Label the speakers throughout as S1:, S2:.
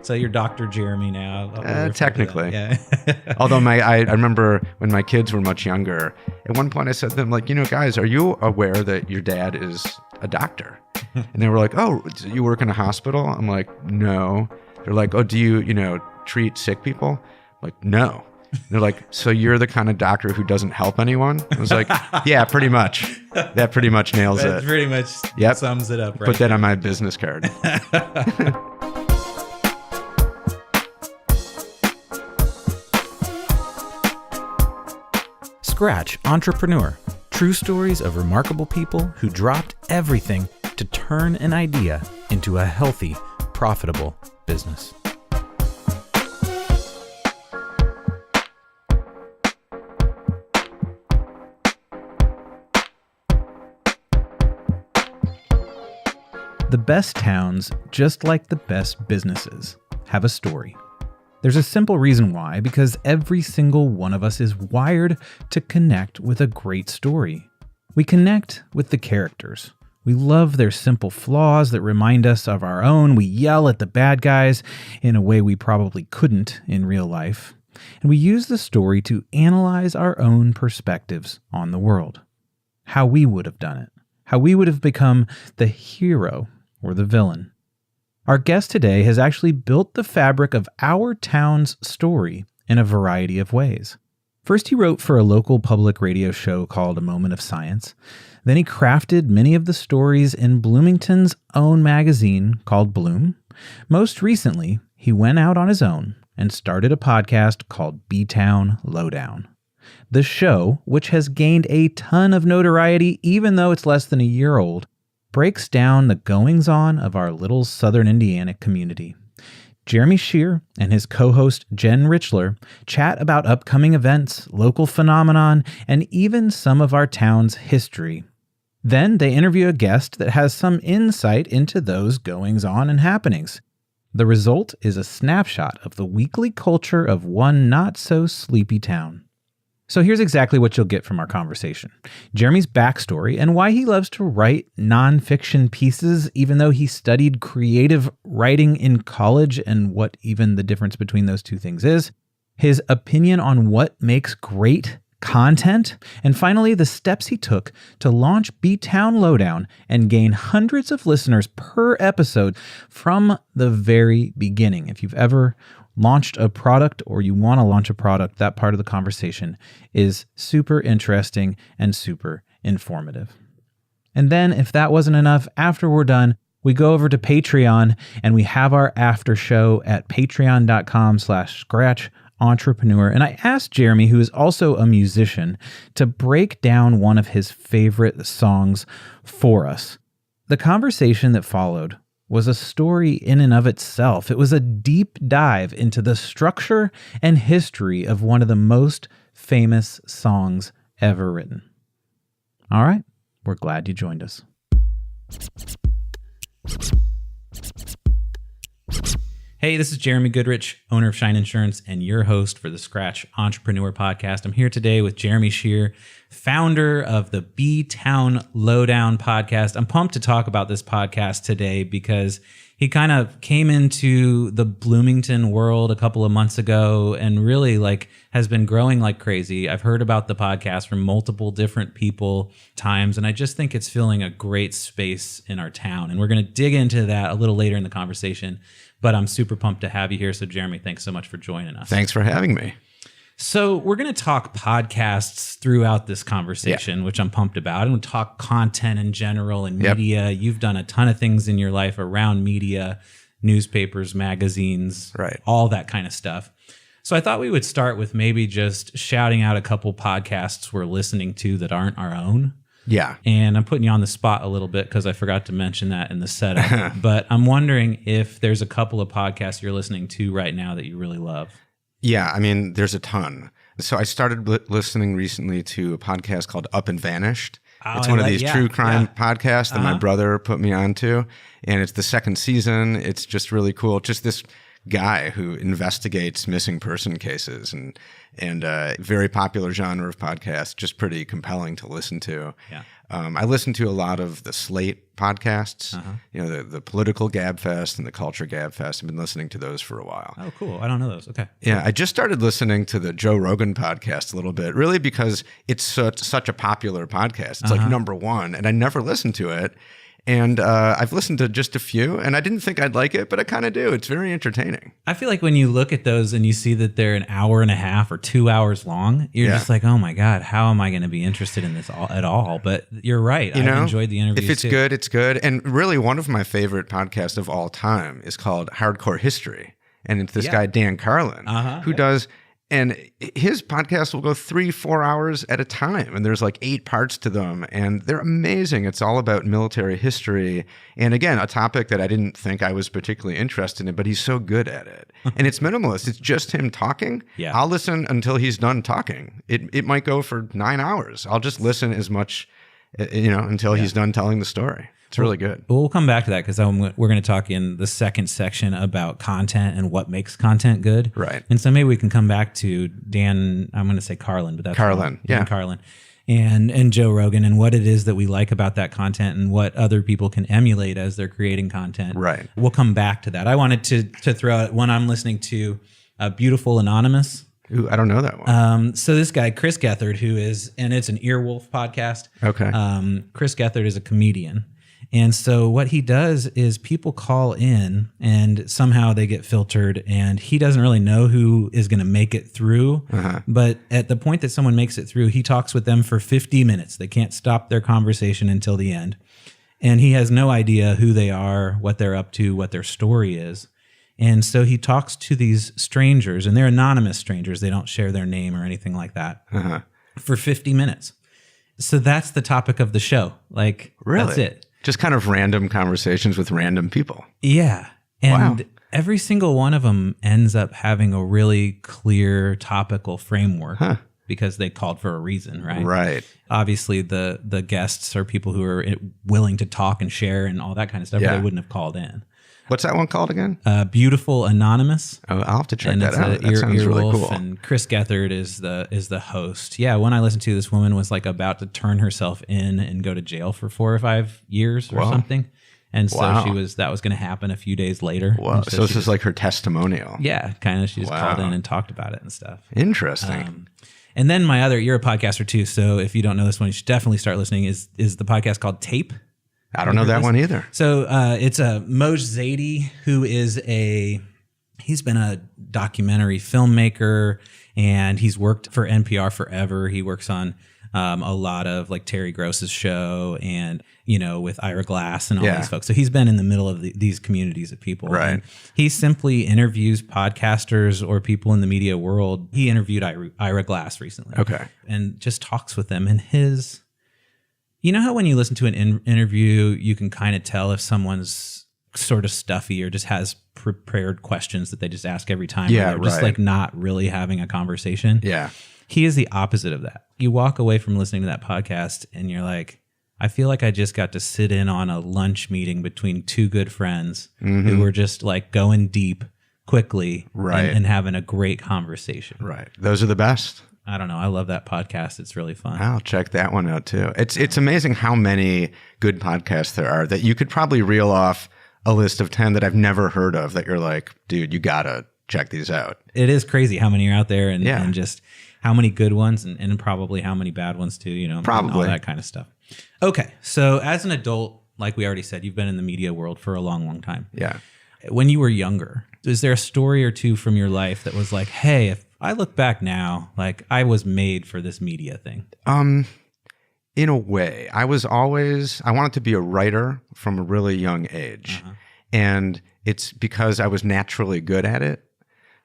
S1: So you're Dr. Jeremy now.
S2: Technically.
S1: Yeah.
S2: Although I remember when my kids were much younger, at one point I said to them, like, guys, are you aware that your dad is a doctor? And they were like, oh, do you work in a hospital? I'm like, no. They're like, oh, do you, treat sick people? I'm like, no. They're like, so you're the kind of doctor who doesn't help anyone? I was like, yeah, pretty much. That pretty much nails
S1: That
S2: it.
S1: pretty much sums it up, right?
S2: Put that on my business card.
S1: Scratch Entrepreneur. True stories of remarkable people who dropped everything to turn an idea into a healthy, profitable business. The best towns, just like the best businesses, have a story. There's a simple reason why, because every single one of us is wired to connect with a great story. We connect with the characters. We love their simple flaws that remind us of our own. We yell at the bad guys in a way we probably couldn't in real life. And we use the story to analyze our own perspectives on the world. How we would have done it. How we would have become the hero or the villain. Our guest today has actually built the fabric of our town's story in a variety of ways. First, he wrote for a local public radio show called A Moment of Science. Then he crafted many of the stories in Bloomington's own magazine called Bloom. Most recently, he went out on his own and started a podcast called BTown LowDown. The show, which has gained a ton of notoriety even though it's less than a year old, breaks down the goings-on of our little southern Indiana community. Jeremy Shere and his co-host Jen Richler chat about upcoming events, local phenomenon, and even some of our town's history. Then they interview a guest that has some insight into those goings-on and happenings. The result is a snapshot of the weekly culture of one not-so-sleepy town. So here's exactly what you'll get from our conversation. Jeremy's backstory and why he loves to write nonfiction pieces, even though he studied creative writing in college, and what even the difference between those two things is. His opinion on what makes great content. And finally, the steps he took to launch BTown LowDown and gain hundreds of listeners per episode from the very beginning. If you've ever launched a product or you want to launch a product, that part of the conversation is super interesting and super informative. And then if that wasn't enough, after we're done, we go over to Patreon and we have our after show at patreon.com/scratchentrepreneur. And I asked Jeremy, who is also a musician, to break down one of his favorite songs for us. The conversation that followed was a story in and of itself. It was a deep dive into the structure and history of one of the most famous songs ever written. All right, we're glad you joined us. Hey, this is Jeremy Goodrich, owner of Shine Insurance and your host for the Scratch Entrepreneur Podcast. I'm here today with Jeremy Shere, founder of the BTown LowDown podcast. I'm pumped to talk about this podcast today because he kind of came into the Bloomington world a couple of months ago and really has been growing like crazy. I've heard about the podcast from multiple different people times, and I just think it's filling a great space in our town. And we're going to dig into that a little later in the conversation. But I'm super pumped to have you here. So Jeremy, thanks so much for joining us.
S2: Thanks for having me.
S1: So we're going to talk podcasts throughout this conversation, which I'm pumped about. And we'll talk content in general and media. You've done a ton of things in your life around media, newspapers, magazines, right, all that kind of stuff. So I thought we would start with maybe just shouting out a couple podcasts we're listening to that aren't our own.
S2: Yeah.
S1: And I'm putting you on the spot a little bit because I forgot to mention that in the setup. But I'm wondering if there's a couple of podcasts you're listening to right now that you really love.
S2: Yeah, I mean, there's a ton. So I started listening recently to a podcast called Up and Vanished. It's one of these true crime podcasts that my brother put me onto. And it's the second season. It's just really cool. Just this guy who investigates missing person cases and very popular genre of podcast, just pretty compelling to listen to.
S1: Yeah.
S2: I listen to a lot of the Slate podcasts, the political Gabfest and the culture Gabfest. I've been listening to those for a while.
S1: Oh, cool. I don't know those. Okay.
S2: Yeah, I just started listening to the Joe Rogan podcast a little bit, really because it's such a popular podcast. It's like number one, and I never listened to it. And I've listened to just a few, and I didn't think I'd like it, but I kind of do. It's very entertaining.
S1: I feel like when you look at those and you see that they're an hour and a half or 2 hours long, you're just like, oh my God, how am I going to be interested in this at all? But you're right. I've enjoyed the interviews.
S2: If it's good, it's good. And really, one of my favorite podcasts of all time is called Hardcore History. And it's this guy, Dan Carlin, who does... And his podcast will go 3-4 hours at a time. And there's like 8 parts to them. And they're amazing. It's all about military history. And again, a topic that I didn't think I was particularly interested in, but he's so good at it. And it's minimalist. It's just him talking.
S1: Yeah.
S2: I'll listen until he's done talking. It might go for 9 hours. I'll just listen as much, until he's done telling the story. It's really good.
S1: We'll come back to that because we're going to talk in the second section about content and what makes content good.
S2: Right.
S1: And so maybe we can come back to Dan, I'm going to say Carlin, but that's
S2: Carlin.
S1: Dan Carlin and Joe Rogan and what it is that we like about that content and what other people can emulate as they're creating content.
S2: Right.
S1: We'll come back to that. I wanted to throw out one I'm listening to, Beautiful Anonymous.
S2: Ooh, I don't know that one.
S1: So this guy, Chris Gethard, and it's an Earwolf podcast.
S2: Okay.
S1: Chris Gethard is a comedian. And so what he does is people call in and somehow they get filtered and he doesn't really know who is going to make it through. But at the point that someone makes it through, he talks with them for 50 minutes. They can't stop their conversation until the end. And he has no idea who they are, what they're up to, what their story is. And so he talks to these strangers, and they're anonymous strangers. They don't share their name or anything like that for 50 minutes. So that's the topic of the show. Like,
S2: really?
S1: That's it.
S2: Just kind of random conversations with random people.
S1: Yeah. And every single one of them ends up having a really clear topical framework because they called for a reason, right?
S2: Right.
S1: Obviously, the guests are people who are willing to talk and share and all that kind of stuff, but they wouldn't have called in.
S2: What's that one called again?
S1: Beautiful Anonymous.
S2: Oh, I'll have to check that out. That sounds really cool.
S1: And Chris Gethard is the host. Yeah, when I listened to this woman was like about to turn herself in and go to jail for 4 or 5 years or something. And so that was going to happen a few days later.
S2: Wow. So this is like her testimonial.
S1: Yeah, kind of. She just called in and talked about it and stuff.
S2: Interesting.
S1: And then you're a podcaster too. So if you don't know this one, you should definitely start listening is the podcast called Tape.
S2: I don't know that one either.
S1: So it's Moj Zadie, who is he's been a documentary filmmaker and he's worked for NPR forever. He works on a lot of like Terry Gross's show and, with Ira Glass and all these folks. So he's been in the middle of these communities of people.
S2: Right.
S1: And he simply interviews podcasters or people in the media world. He interviewed Ira Glass recently.
S2: Okay.
S1: And just talks with them. And you know how when you listen to an interview, you can kind of tell if someone's sort of stuffy or just has prepared questions that they just ask every time.
S2: Yeah,
S1: or they're just like not really having a conversation.
S2: Yeah.
S1: He is the opposite of that. You walk away from listening to that podcast and you're like, I feel like I just got to sit in on a lunch meeting between 2 good friends who were just like going deep quickly and having a great conversation.
S2: Right. Those are the best.
S1: I don't know. I love that podcast. It's really fun.
S2: I'll check that one out too. It's amazing how many good podcasts there are that you could probably reel off a list of 10 that I've never heard of that you're like, dude, you gotta check these out.
S1: It is crazy how many are out there and just how many good ones and probably how many bad ones too,
S2: probably.
S1: And all that kind of stuff. Okay. So as an adult, like we already said, you've been in the media world for a long, long time.
S2: Yeah.
S1: When you were younger, is there a story or two from your life that was like, hey, if I look back now, like I was made for this media thing?
S2: In a way, I wanted to be a writer from a really young age. And it's because I was naturally good at it.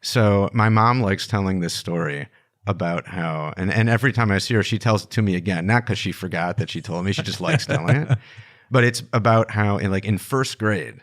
S2: So my mom likes telling this story about how, and every time I see her, she tells it to me again, not because she forgot that she told me, she just likes telling it. But it's about how in first grade,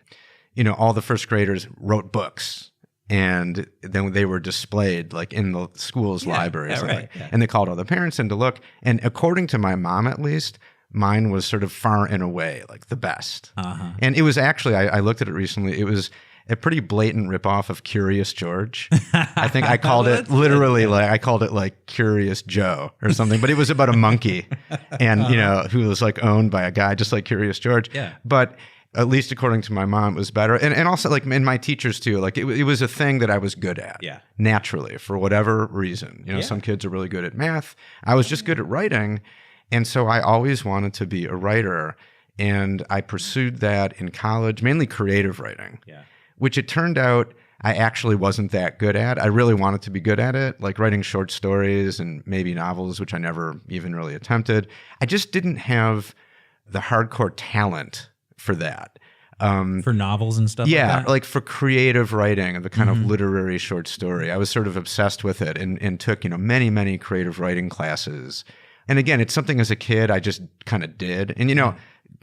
S2: all the first graders wrote books. And then they were displayed like in the school's libraries. And they called all the parents in to look. And according to my mom, at least, mine was sort of far and away like the best. And it was actually, I looked at it recently. It was a pretty blatant ripoff of Curious George. I think I called it literally I called it like Curious Joe or something, but it was about a monkey and, who was like owned by a guy just like Curious George.
S1: Yeah.
S2: But at least according to my mom, it was better. And also like in my teachers too, like it was a thing that I was good at naturally for whatever reason. Some kids are really good at math. I was just good at writing. And so I always wanted to be a writer. And I pursued that in college, mainly creative writing, which it turned out I actually wasn't that good at. I really wanted to be good at it, like writing short stories and maybe novels, which I never even really attempted. I just didn't have the hardcore talent for that.
S1: For novels and stuff like that?
S2: Like for creative writing and the kind of literary short story. I was sort of obsessed with it and took, many, many creative writing classes. And again, it's something as a kid I just kind of did. And,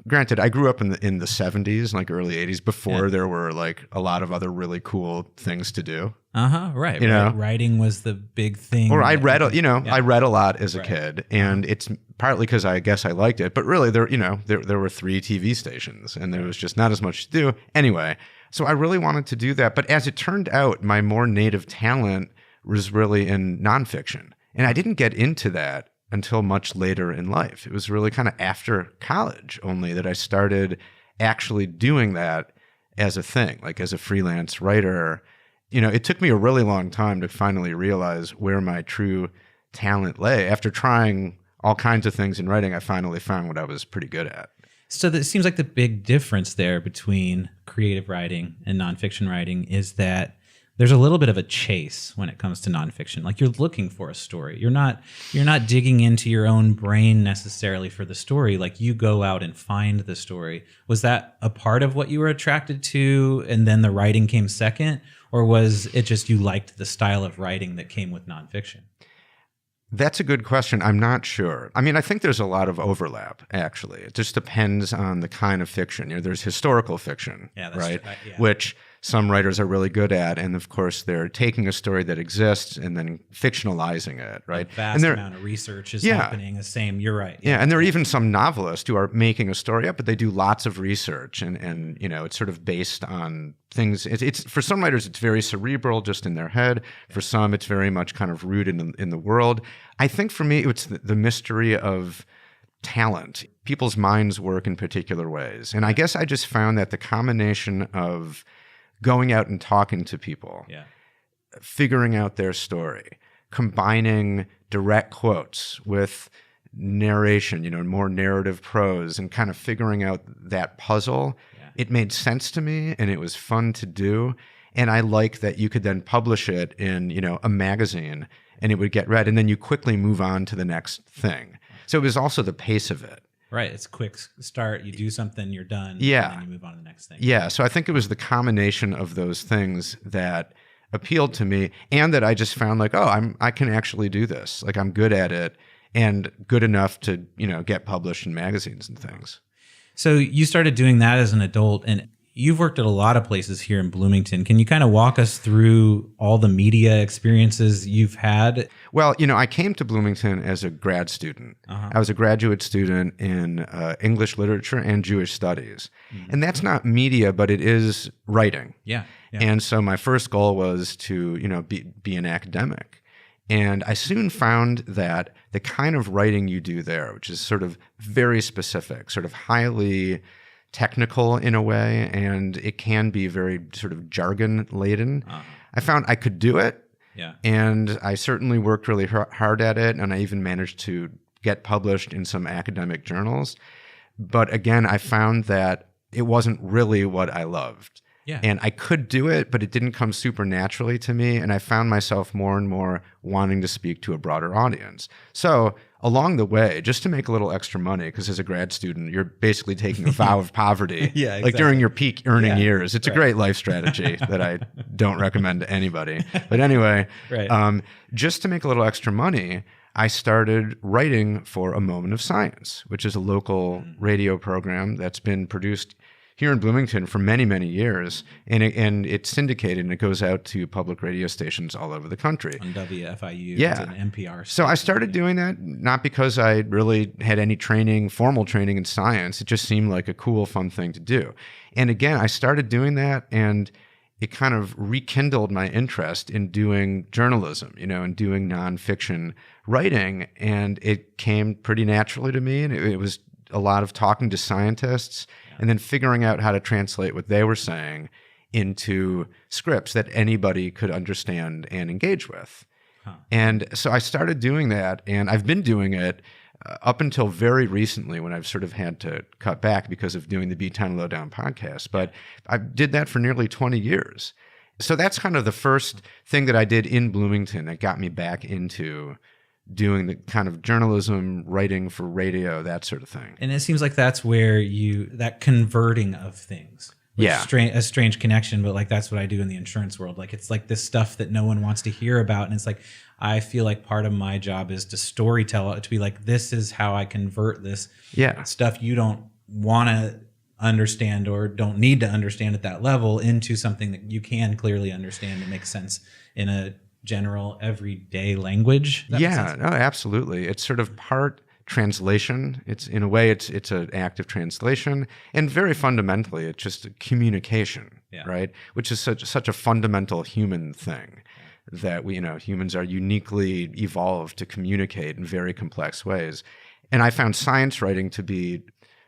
S2: granted, I grew up in the 70s, like early 80s, before there were like a lot of other really cool things to do.
S1: Right. Writing was the big thing.
S2: Or I read, I read a lot as a kid, and it's partly because I guess I liked it, but really there were 3 TV stations and there was just not as much to do. Anyway, so I really wanted to do that. But as it turned out, my more native talent was really in nonfiction. And I didn't get into that until much later in life. It was really kind of after college only that I started actually doing that as a thing, like as a freelance writer. It took me a really long time to finally realize where my true talent lay. After trying all kinds of things in writing, I finally found what I was pretty good at.
S1: So it seems like the big difference there between creative writing and nonfiction writing is that there's a little bit of a chase when it comes to nonfiction. Like you're looking for a story. You're not digging into your own brain necessarily for the story. Like you go out and find the story. Was that a part of what you were attracted to and then the writing came second? Or was it just you liked the style of writing that came with nonfiction?
S2: That's a good question. I'm not sure. I mean, I think there's a lot of overlap, actually. It just depends on the kind of fiction. There's historical fiction, right? Which some writers are really good at. And of course, they're taking a story that exists and then fictionalizing it, right?
S1: A vast amount of research is happening. The same, you're right.
S2: Yeah, and there are even some novelists who are making a story up, but they do lots of research. And it's sort of based on things. It's for some writers, it's very cerebral, just in their head. For some, it's very much kind of rooted in the world. I think for me, it's the mystery of talent. People's minds work in particular ways. And I guess I just found that the combination of going out and talking to people, figuring out their story, combining direct quotes with narration, more narrative prose, and kind of figuring out that puzzle, it made sense to me and it was fun to do. And I like that you could then publish it in, a magazine and it would get read, and then you quickly move on to the next thing. So it was also the pace of it.
S1: Right. It's a quick start. You do something, you're done.
S2: Yeah.
S1: And then you move on to the next thing.
S2: Yeah. So I think it was the combination of those things that appealed to me, and that I just found like, I can actually do this. Like I'm good at it and good enough to, get published in magazines and things.
S1: So you started doing that as an adult, and you've worked at a lot of places here in Bloomington. Can you kind of walk us through all the media experiences you've had?
S2: Well, I came to Bloomington as a grad student. I was a graduate student in English literature and Jewish studies. And that's not media, but it is writing.
S1: Yeah.
S2: And so my first goal was to, be an academic. And I soon found that the kind of writing you do there, which is sort of very specific, sort of highly technical in a way, and it can be very sort of jargon laden. I found I could do it.
S1: Yeah.
S2: And I certainly worked really hard at it. And I even managed to get published in some academic journals. But again, I found that it wasn't really what I loved.
S1: Yeah.
S2: And I could do it, but it didn't come super naturally to me. And I found myself more and more wanting to speak to a broader audience. So along the way, just to make a little extra money, because as a grad student, you're basically taking a vow of poverty, like during your peak earning years. It's a great life strategy that I don't recommend to anybody. But anyway, just to make a little extra money, I started writing for A Moment of Science, which is a local radio program that's been produced here in Bloomington for many, many years, and it's syndicated, and it goes out to public radio stations all over the country.
S1: On WFIU, and NPR.
S2: So I started doing that, not because I really had any formal training in science. It just seemed like a cool, fun thing to do. And again, I started doing that, and it kind of rekindled my interest in doing journalism, and doing nonfiction writing. And it came pretty naturally to me. And it was a lot of talking to scientists and then figuring out how to translate what they were saying into scripts that anybody could understand and engage with. And so I started doing that, and I've been doing it up until very recently when I've sort of had to cut back because of doing the BTown LowDown podcast. But I did that for nearly 20 years. So that's kind of the first thing that I did in Bloomington that got me back into doing the kind of journalism, writing for radio, that sort of thing.
S1: And it seems like that's where that converting of things.
S2: Yeah.
S1: A strange connection, but like that's what I do in the insurance world. Like it's like this stuff that no one wants to hear about. And it's like, I feel like part of my job is to storytell it, to be like, this is how I convert this stuff you don't want to understand or don't need to understand at that level into something that you can clearly understand and make sense in a general everyday language.
S2: Yeah, no, absolutely. It's sort of part translation. It's in a way, it's an act of translation, and very fundamentally, it's just communication, right? Which is such a fundamental human thing that humans are uniquely evolved to communicate in very complex ways. And I found science writing to be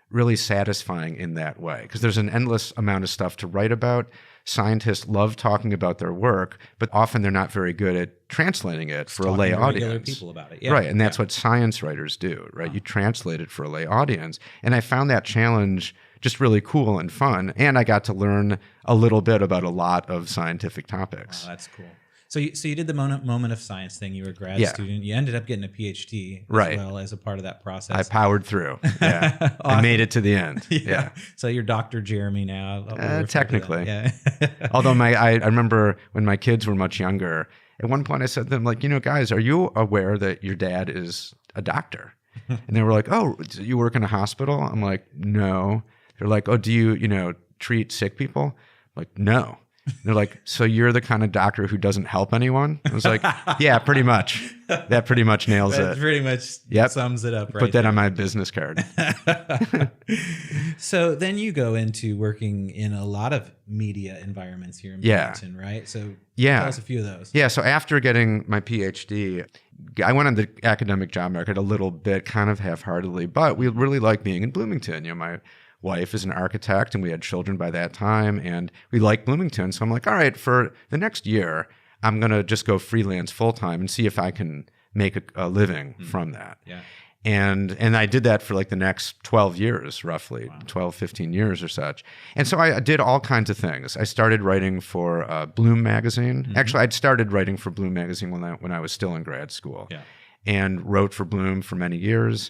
S2: really satisfying in that way because there's an endless amount of stuff to write about. Scientists love talking about their work, but often they're not very good at translating it for a lay audience. Regular
S1: people about it.
S2: Right, and that's what science writers do, right? You translate it for a lay audience. And I found that challenge just really cool and fun, and I got to learn a little bit about a lot of scientific topics.
S1: Wow, that's cool. So you did the moment of science thing. You were a grad student. You ended up getting a PhD as well as a part of that process.
S2: I powered through. Yeah, awesome. I made it to the end. Yeah.
S1: So you're Dr. Jeremy now.
S2: Technically.
S1: Yeah.
S2: Although I remember when my kids were much younger, at one point I said to them, like, guys, are you aware that your dad is a doctor? And they were like, oh, do you work in a hospital? I'm like, no. They're like, oh, do you, treat sick people? I'm like, no. They're like, so you're the kind of doctor who doesn't help anyone? I was like, yeah, pretty much. That pretty much nails it.
S1: Pretty much sums it up, right?
S2: Put that on my business card.
S1: So then you go into working in a lot of media environments here in Bloomington, right? So tell us a few of those. Yeah,
S2: so after getting my PhD, I went on the academic job market a little bit, kind of half-heartedly, but we really like being in Bloomington. My wife is an architect and we had children by that time and we liked Bloomington. So I'm like, all right, for the next year, I'm going to just go freelance full time and see if I can make a living from that. Yeah. And I did that for like the next 12 years, roughly 12, 15 years or such. And so I did all kinds of things. I started writing for Bloom magazine. Actually, I'd started writing for Bloom magazine when I was still in grad school and wrote for Bloom for many years.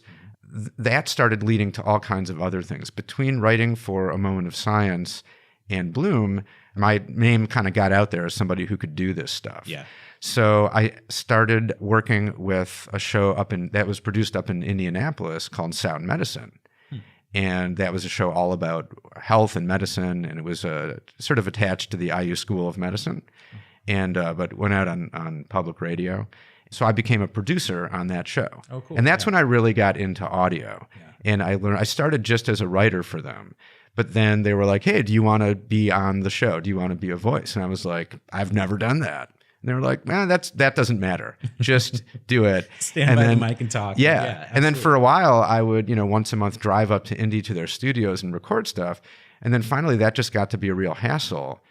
S2: That started leading to all kinds of other things. Between writing for A Moment of Science and Bloom, my name kind of got out there as somebody who could do this stuff. Yeah. So I started working with a show that was produced up in Indianapolis called Sound Medicine. And that was a show all about health and medicine, and it was sort of attached to the IU School of Medicine, and but went out on public radio. So I became a producer on that show. Oh, cool. And that's when I really got into audio. Yeah. And I started just as a writer for them. But then they were like, hey, do you want to be on the show? Do you want to be a voice? And I was like, I've never done that. And they were like, man, that doesn't matter. Just do it.
S1: Stand by the mic and talk.
S2: Yeah. And then for a while, I would, once a month drive up to Indy to their studios and record stuff. And then finally, that just got to be a real hassle.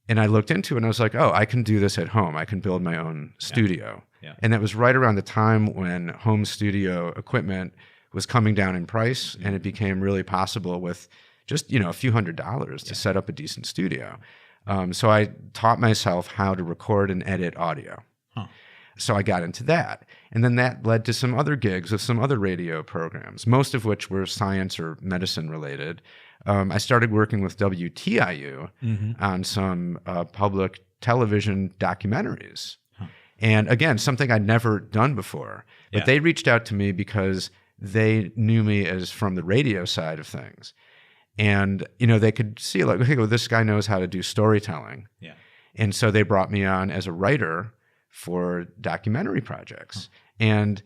S2: And I looked into it and I was like, oh, I can do this at home. I can build my own studio. Yeah. And that was right around the time when home studio equipment was coming down in price, and it became really possible with just a few $100s to set up a decent studio. So I taught myself how to record and edit audio. So I got into that. And then that led to some other gigs with some other radio programs, most of which were science or medicine related. I started working with WTIU on some public television documentaries. And again, something I'd never done before. But they reached out to me because they knew me as from the radio side of things. And, they could see like, okay, well, this guy knows how to do storytelling. Yeah. And so they brought me on as a writer for documentary projects. And,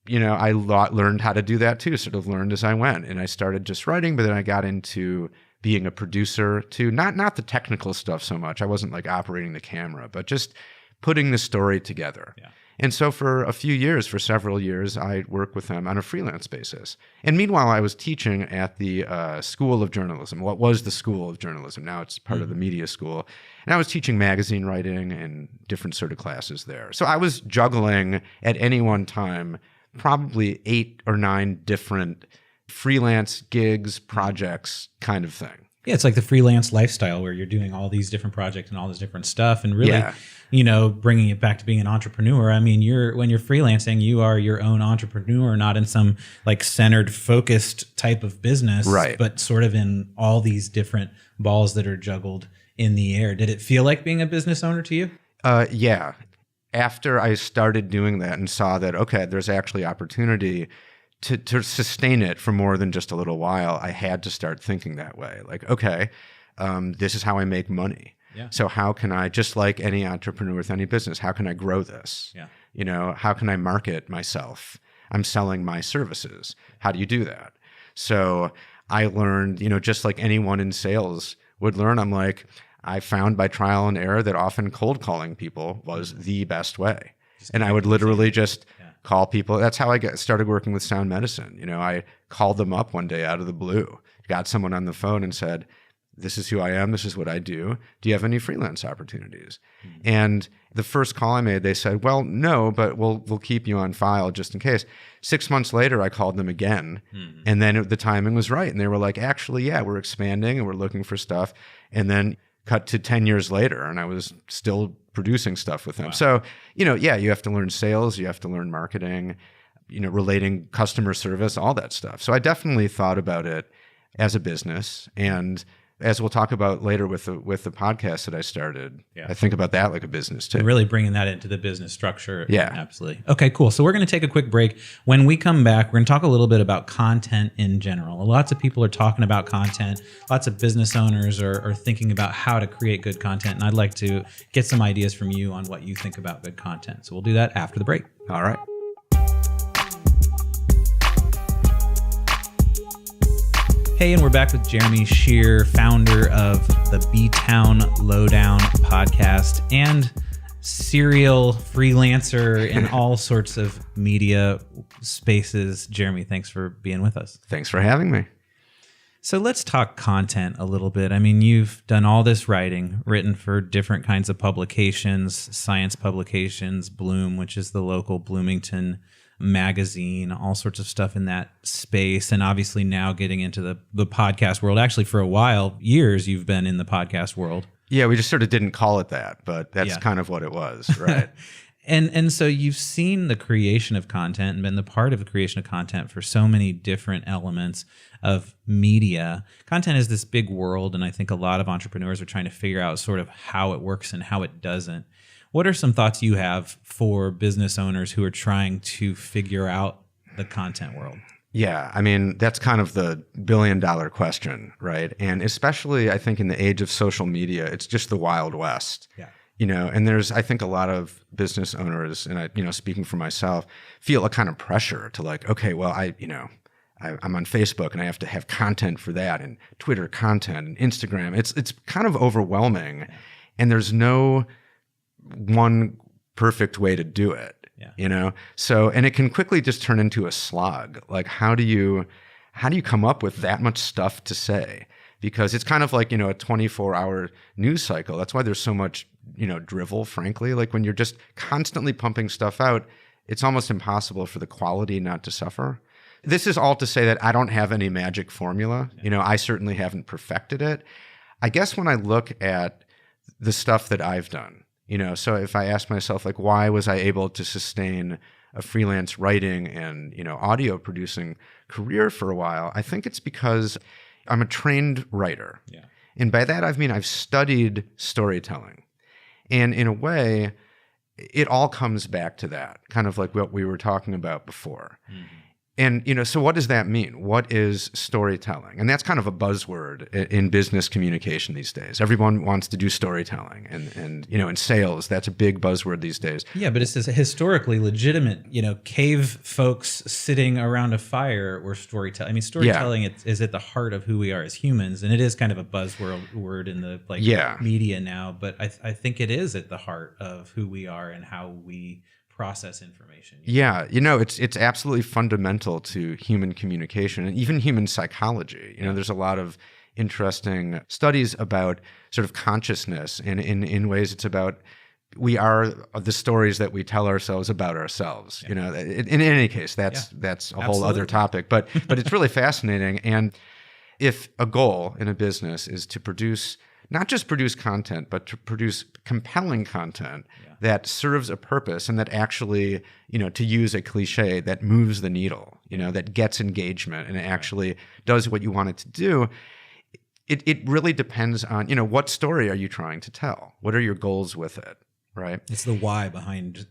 S2: I learned how to do that too, sort of learned as I went. And I started just writing, but then I got into being a producer to not the technical stuff so much. I wasn't like operating the camera, but just putting the story together.
S1: Yeah.
S2: And so for several years, I worked with them on a freelance basis. And meanwhile, I was teaching at the School of Journalism. What was the School of Journalism? Now it's part of the media school. And I was teaching magazine writing and different sort of classes there. So I was juggling at any one time probably 8 or 9 different freelance gigs, projects kind of thing.
S1: Yeah, it's like the freelance lifestyle where you're doing all these different projects and all this different stuff, and really, you know, bringing it back to being an entrepreneur. I mean, when you're freelancing, you are your own entrepreneur, not in some like centered, focused type of business,
S2: right?
S1: But sort of in all these different balls that are juggled in the air. Did it feel like being a business owner to you?
S2: Yeah. After I started doing that and saw that, okay, there's actually opportunity to sustain it for more than just a little while, I had to start thinking that way. Like, okay, this is how I make money.
S1: Yeah.
S2: So how can I, just like any entrepreneur with any business, how can I grow this?
S1: Yeah.
S2: You know, how can I market myself? I'm selling my services. How do you do that? So I learned, you know, just like anyone in sales would learn, I found by trial and error that often cold calling people was the best way. And I would literally just call people. That's how I started working with sound medicine. You know, I called them up one day out of the blue, got someone on the phone and said, this is who I am. This is what I do. Do you have any freelance opportunities? Mm-hmm. And the first call I made, they said, well, no, but we'll keep you on file just in case. 6 months later, I called them again. Mm-hmm. And then the timing was right. And they were like, actually, yeah, we're expanding and we're looking for stuff. And then cut to 10 years later, and I was still producing stuff with them. Wow. So, you know, yeah, you have to learn sales, you have to learn marketing, you know, relating customer service, all that stuff. So I definitely thought about it as a business. And as we'll talk about later with the podcast that I started, I think about that like a business too.
S1: You're really bringing that into the business structure.
S2: Yeah.
S1: Absolutely. Okay, cool. So we're going to take a quick break. When we come back, we're going to talk a little bit about content in general. Lots of people are talking about content. Lots of business owners are thinking about how to create good content. And I'd like to get some ideas from you on what you think about good content. So we'll do that after the break.
S2: All right.
S1: Hey, and we're back with Jeremy Shere, founder of the BTown LowDown podcast and serial freelancer in all sorts of media spaces. Jeremy, thanks for being with us.
S2: Thanks for having me.
S1: So let's talk content a little bit. I mean, you've done all this writing, written for different kinds of publications, science publications, Bloom, which is the local Bloomington magazine, all sorts of stuff in that space. And obviously now getting into the podcast world. Actually, for a while, years, you've been in the podcast world.
S2: Yeah, we just sort of didn't call it that, but that's kind of what it was, right?
S1: And so you've seen the creation of content and been the part of the creation of content for so many different elements of media. Content is this big world, and I think a lot of entrepreneurs are trying to figure out sort of how it works and how it doesn't. What are some thoughts you have for business owners who are trying to figure out the content world?
S2: Yeah, I mean, that's kind of the billion-dollar question, right? And especially, I think, in the age of social media, it's just the Wild West.
S1: Yeah.
S2: You know, and there's, I think, a lot of business owners, and I, you know, speaking for myself, feel a kind of pressure to like, okay, well, I'm on Facebook and I have to have content for that, and Twitter content and Instagram. It's kind of overwhelming, and there's no one perfect way to do it.
S1: Yeah.
S2: You know, so, and it can quickly just turn into a slog. Like, how do you come up with that much stuff to say? Because it's kind of like, you know, a 24-hour news cycle. That's why there's so much, you know, drivel, frankly. Like when you're just constantly pumping stuff out, it's almost impossible for the quality not to suffer. This is all to say that I don't have any magic formula. Yeah. You know, I certainly haven't perfected it. I guess when I look at the stuff that I've done, you know, so if I ask myself, like, why was I able to sustain a freelance writing and, you know, audio producing career for a while, I think it's because I'm a trained writer.
S1: Yeah.
S2: And by that, I've studied storytelling. And in a way, it all comes back to that, kind of like what we were talking about before. Mm-hmm. And, so what does that mean? What is storytelling? And that's kind of a buzzword in business communication these days. Everyone wants to do storytelling, and in sales, that's a big buzzword these days.
S1: Yeah, but it's this historically legitimate, cave folks sitting around a fire or storytelling. I mean, storytelling is at the heart of who we are as humans, and it is kind of a buzzword in the media now, but I think it is at the heart of who we are and how we process information.
S2: Yeah, it's absolutely fundamental to human communication and even human psychology. There's a lot of interesting studies about sort of consciousness, and in ways it's about we are the stories that we tell ourselves about ourselves. In any case, that's a whole other topic, but it's really fascinating. And if a goal in a business is to produce not just produce content, but to produce compelling content that serves a purpose and that actually, to use a cliche, that moves the needle, that gets engagement and actually does what you want it to do. It really depends on, what story are you trying to tell? What are your goals with it? Right.
S1: It's the why behind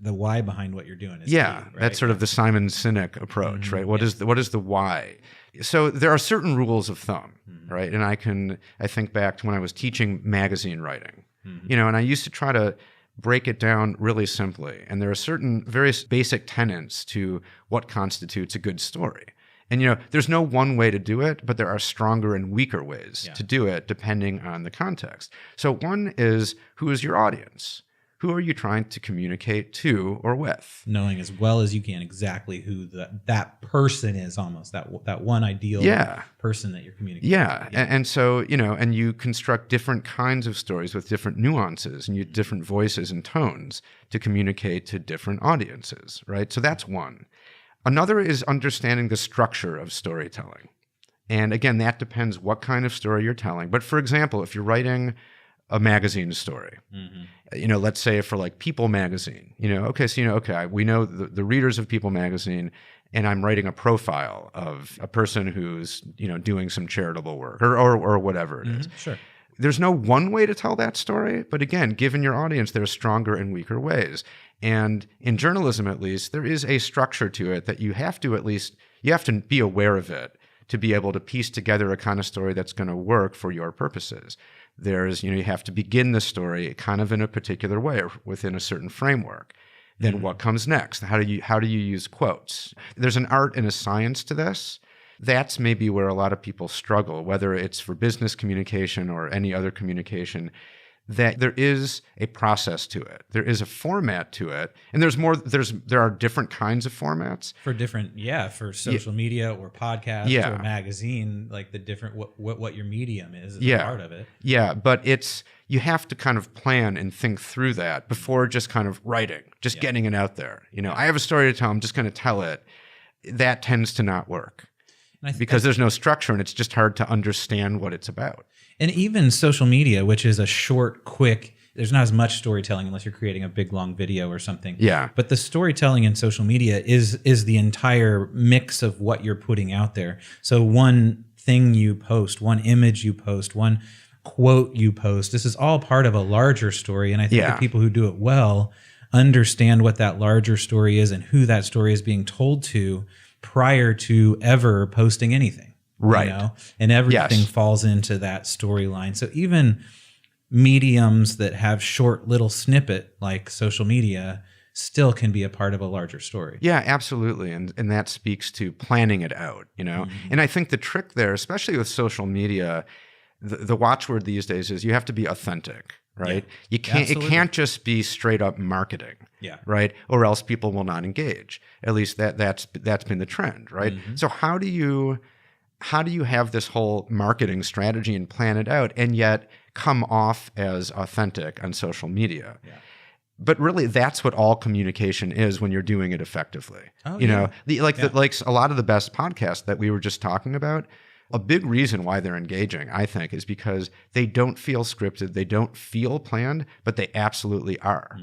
S1: what you're doing. Is
S2: yeah.
S1: key, right?
S2: That's sort of the Simon Sinek approach, right? What is the why? So there are certain rules of thumb, right? And I think back to when I was teaching magazine writing, and I used to try to break it down really simply. And there are certain various basic tenets to what constitutes a good story. And, there's no one way to do it, but there are stronger and weaker ways to do it depending on the context. So one is, who is your audience? Who are you trying to communicate to or with?
S1: Knowing as well as you can exactly who that person is, almost that one ideal person that you're communicating with.
S2: And so, and you construct different kinds of stories with different nuances and different voices and tones to communicate to different audiences, right? So that's one. Another is understanding the structure of storytelling. And again, that depends what kind of story you're telling. But for example, if you're writing a magazine story, let's say for like People magazine, we know the readers of People magazine, and I'm writing a profile of a person who's, doing some charitable work or whatever it is.
S1: Sure.
S2: There's no one way to tell that story, but again, given your audience, there are stronger and weaker ways. And in journalism, at least, there is a structure to it that you have to be aware of it to be able to piece together a kind of story that's going to work for your purposes. There's, you have to begin the story kind of in a particular way or within a certain framework. Then what comes next? How do you use quotes? There's an art and a science to this. That's maybe where a lot of people struggle, whether it's for business communication or any other communication, that there is a process to it. There is a format to it. And there are different kinds of formats.
S1: For social media or podcast or magazine, like the different, what your medium is part of it.
S2: Yeah, but you have to kind of plan and think through that before just kind of writing, getting it out there. I have a story to tell, I'm just going to tell it. That tends to not work. Because there's no structure and it's just hard to understand what it's about.
S1: And even social media, which is a short, quick, there's not as much storytelling unless you're creating a big, long video or something.
S2: Yeah.
S1: But the storytelling in social media is the entire mix of what you're putting out there. So one thing you post, one image you post, one quote you post, this is all part of a larger story. And I think the people who do it well understand what that larger story is and who that story is being told to prior to ever posting anything.
S2: Right.
S1: And everything falls into that storyline. So even mediums that have short little snippet like social media still can be a part of a larger story.
S2: Yeah, absolutely. And that speaks to planning it out, And I think the trick there, especially with social media, the watchword these days is you have to be authentic, right?
S1: Yeah,
S2: it can't just be straight up marketing.
S1: Yeah.
S2: Right. Or else people will not engage. At least that's been the trend, right? So how do you have this whole marketing strategy and plan it out and yet come off as authentic on social media?
S1: Yeah.
S2: But really, that's what all communication is when you're doing it effectively. Like a lot of the best podcasts that we were just talking about, a big reason why they're engaging, I think, is because they don't feel scripted, they don't feel planned, but they absolutely are.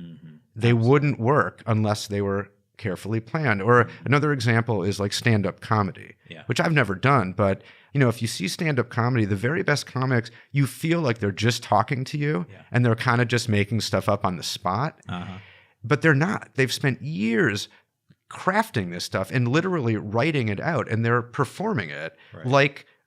S2: They wouldn't work unless they were carefully planned. Or another example is like stand-up comedy, which I've never done, but if you see stand-up comedy, the very best comics, you feel like they're just talking to you and they're kind of just making stuff up on the spot. But they're not. They've spent years crafting this stuff and literally writing it out, and they're performing it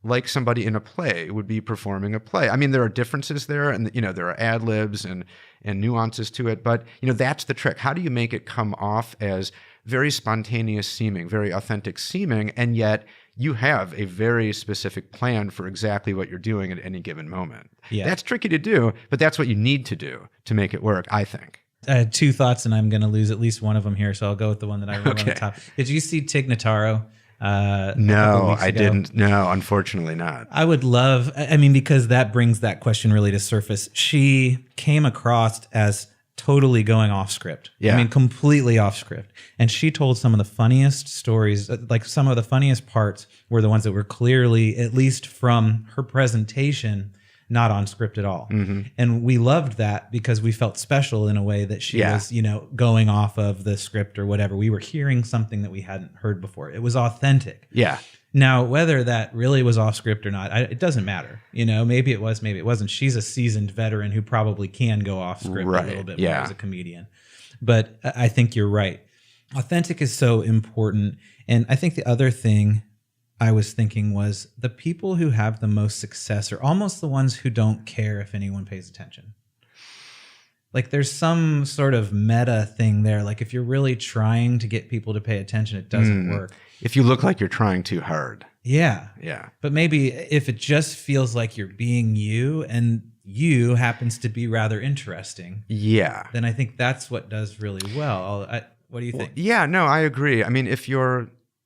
S2: like somebody in a play would be performing a play. I mean, there are differences there, and there are ad libs and nuances to it, but that's the trick. How do you make it come off as very spontaneous seeming, very authentic seeming, and yet you have a very specific plan for exactly what you're doing at any given moment? Yeah. That's tricky to do, but that's what you need to do to make it work, I think.
S1: I had two thoughts, and I'm going to lose at least one of them here, so I'll go with the one that I wrote on the top. Did you see Tig Notaro?
S2: No, I didn't. No, unfortunately not.
S1: I would love, because that brings that question really to surface. She came across as totally going off script.
S2: Yeah.
S1: Completely off script. And she told some of the funniest stories, like some of the funniest parts were the ones that were clearly, at least from her presentation, not on script at all. Mm-hmm. And we loved that because we felt special in a way that she was, going off of the script or whatever. We were hearing something that we hadn't heard before. It was authentic.
S2: Yeah.
S1: Now, whether that really was off script or not, it doesn't matter. Maybe it was, maybe it wasn't. She's a seasoned veteran who probably can go off script a little bit more as a comedian. But I think you're right. Authentic is so important. And I think the other thing I was thinking was the people who have the most success are almost the ones who don't care if anyone pays attention. Like there's some sort of meta thing there. Like if you're really trying to get people to pay attention, it doesn't work.
S2: If you look like you're trying too hard.
S1: Yeah.
S2: Yeah.
S1: But maybe if it just feels like you're being you and you happens to be rather interesting.
S2: Yeah.
S1: Then I think that's what does really well. What do you think?
S2: Yeah, no, I agree.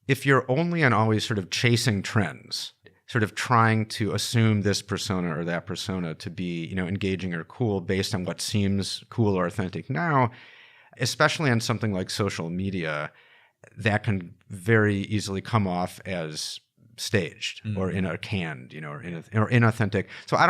S2: If you're only and always sort of chasing trends, sort of trying to assume this persona or that persona to be, engaging or cool based on what seems cool or authentic now, especially on something like social media, that can very easily come off as staged or canned, or inauthentic. So I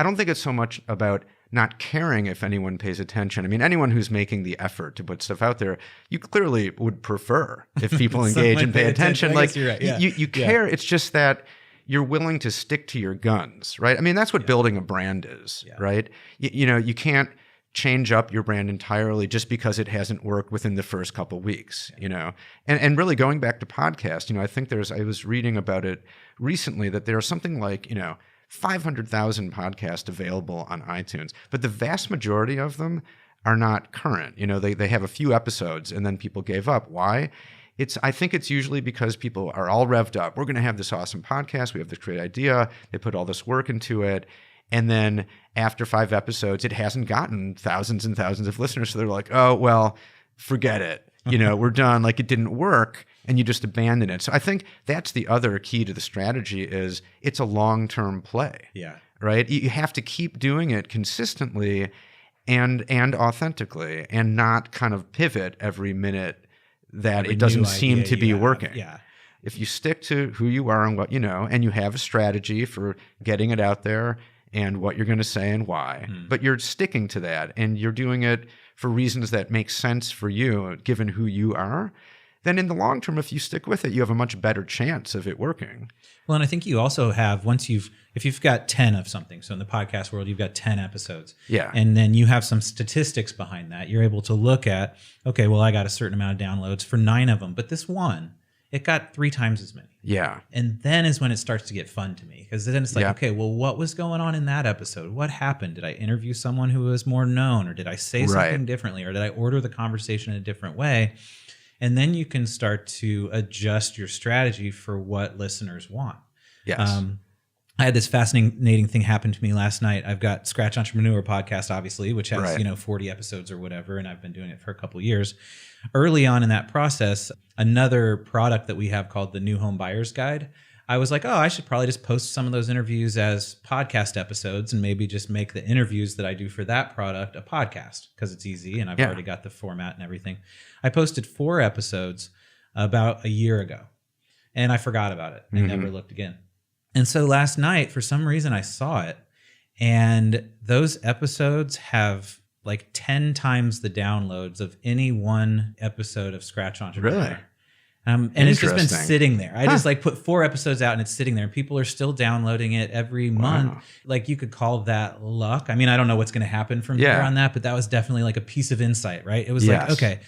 S2: don't think it's so much about not caring if anyone pays attention. Anyone who's making the effort to put stuff out there, you clearly would prefer if people engage and pay attention. Like right. You care. It's just that you're willing to stick to your guns, right? That's what building a brand is, right? You can't change up your brand entirely just because it hasn't worked within the first couple weeks, And really going back to podcast, I think I was reading about it recently that there are something like, 500,000 podcasts available on iTunes, but the vast majority of them are not current. They have a few episodes and then people gave up. Why? I think it's usually because people are all revved up. We're going to have this awesome podcast. We have this great idea. They put all this work into it. And then after 5 episodes, it hasn't gotten thousands and thousands of listeners. So they're like, oh, well, forget it. We're done. Like it didn't work. And you just abandon it. So I think that's the other key to the strategy is it's a long-term play.
S1: Yeah.
S2: Right? You have to keep doing it consistently and authentically and not kind of pivot every minute that it doesn't seem to be working.
S1: Yeah.
S2: If you stick to who you are and what you know, and you have a strategy for getting it out there and what you're going to say and why, but you're sticking to that and you're doing it for reasons that make sense for you, given who you are, then in the long term, if you stick with it, you have a much better chance of it working.
S1: Well, and I think you also have, if you've got 10 of something, so in the podcast world, you've got 10 episodes.
S2: Yeah.
S1: And then you have some statistics behind that. You're able to look at, okay, well, I got a certain amount of downloads for 9 of them, but this one, it got 3 times as many.
S2: Yeah.
S1: And then is when it starts to get fun to me. Because then it's like, okay, well, what was going on in that episode? What happened? Did I interview someone who was more known? Or did I say something differently? Or did I order the conversation in a different way? And then you can start to adjust your strategy for what listeners want.
S2: Yes.
S1: I had this fascinating thing happen to me last night. I've got Scratch Entrepreneur podcast, obviously, which has 40 episodes or whatever, and I've been doing it for a couple of years. Early on in that process, another product that we have called the New Home Buyer's Guide, I was like, oh, I should probably just post some of those interviews as podcast episodes and maybe just make the interviews that I do for that product a podcast because it's easy and I've already got the format and everything. I posted 4 episodes about a year ago and I forgot about it. I never looked again. And so last night, for some reason, I saw it and those episodes have like 10 times the downloads of any one episode of Scratch Entrepreneur.
S2: Really?
S1: And it's just been sitting there. I just put 4 episodes out and it's sitting there and people are still downloading it every month. Like you could call that luck. I mean, I don't know what's going to happen from here on that, but that was definitely like a piece of insight, right? It was like, okay,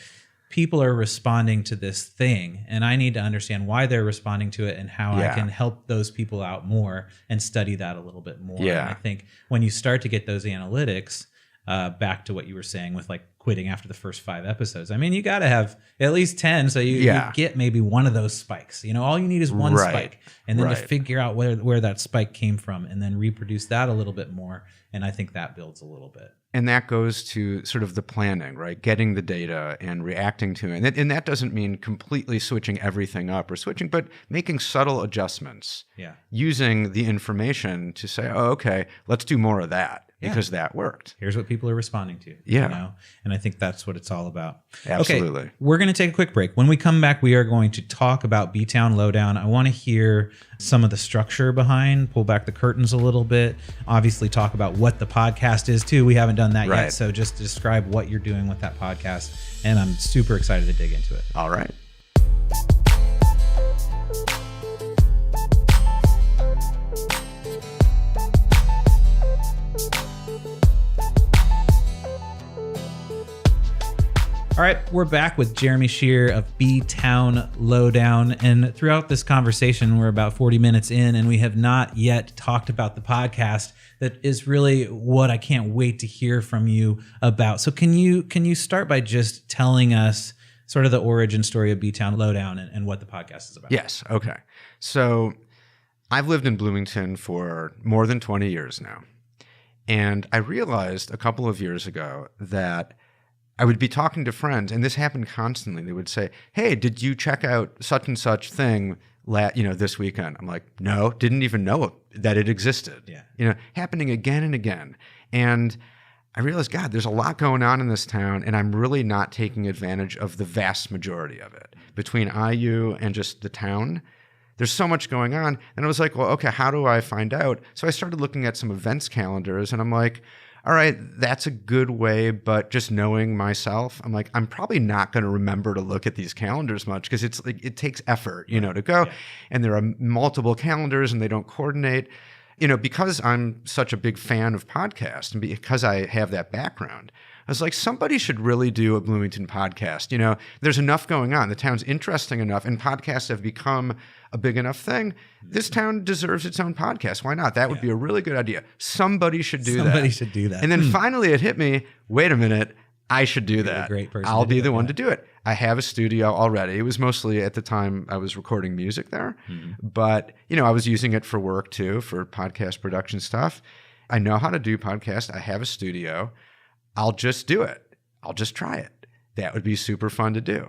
S1: people are responding to this thing, and I need to understand why they're responding to it and how I can help those people out more and study that a little bit more.
S2: Yeah.
S1: And I think when you start to get those analytics, back to what you were saying with like quitting after the first 5 episodes, I mean, you got to have at least 10 so you get maybe one of those spikes. You know, all you need is one spike, and then to figure out where that spike came from and then reproduce that a little bit more. And I think that builds a little bit.
S2: And that goes to sort of the planning, right? Getting the data and reacting to it. And that doesn't mean completely switching everything up or switching, but making subtle adjustments.
S1: Yeah.
S2: Using the information to say, oh, okay, let's do more of that because that worked.
S1: Here's what people are responding to.
S2: Yeah.
S1: You know? And I think that's what it's all about.
S2: Absolutely.
S1: Okay, we're going to take a quick break. When we come back, we are going to talk about BTown LowDown. I want to hear some of the structure behind, pull back the curtains a little bit, obviously talk about what the podcast is too. We haven't done that yet. So just describe what you're doing with that podcast. And I'm super excited to dig into it.
S2: All right.
S1: All right, we're back with Jeremy Shere of BTown LowDown. And throughout this conversation, we're about 40 minutes in, and we have not yet talked about the podcast that is really what I can't wait to hear from you about. So can you start by just telling us sort of the origin story of BTown LowDown and what the podcast is about?
S2: Yes. Okay. So I've lived in Bloomington for more than 20 years now. And I realized a couple of years ago that I would be talking to friends, and this happened constantly. They would say, hey, did you check out such and such thing this weekend? I'm like, no, didn't even know that it existed.
S1: Yeah.
S2: Happening again and again. And I realized, God, there's a lot going on in this town, and I'm really not taking advantage of the vast majority of it. Between IU and just the town, there's so much going on. And I was like, well, okay, how do I find out? So I started looking at some events calendars, and I'm like, all right, that's a good way, but just knowing myself, I'm like, I'm probably not going to remember to look at these calendars much because it's like it takes effort, to go. Yeah. And there are multiple calendars and they don't coordinate. Because I'm such a big fan of podcasts and because I have that background, I was like, somebody should really do a Bloomington podcast. There's enough going on. The town's interesting enough, and podcasts have become a big enough thing. This town deserves its own podcast. Why not? That would be a really good idea. Somebody should do that.
S1: Somebody should do that.
S2: And then finally it hit me, wait a minute, I should do that.
S1: A great person.
S2: I'll be the one to do it. I have a studio already. It was mostly at the time I was recording music there, but I was using it for work too, for podcast production stuff. I know how to do podcasts. I have a studio. I'll just do it. I'll just try it. That would be super fun to do.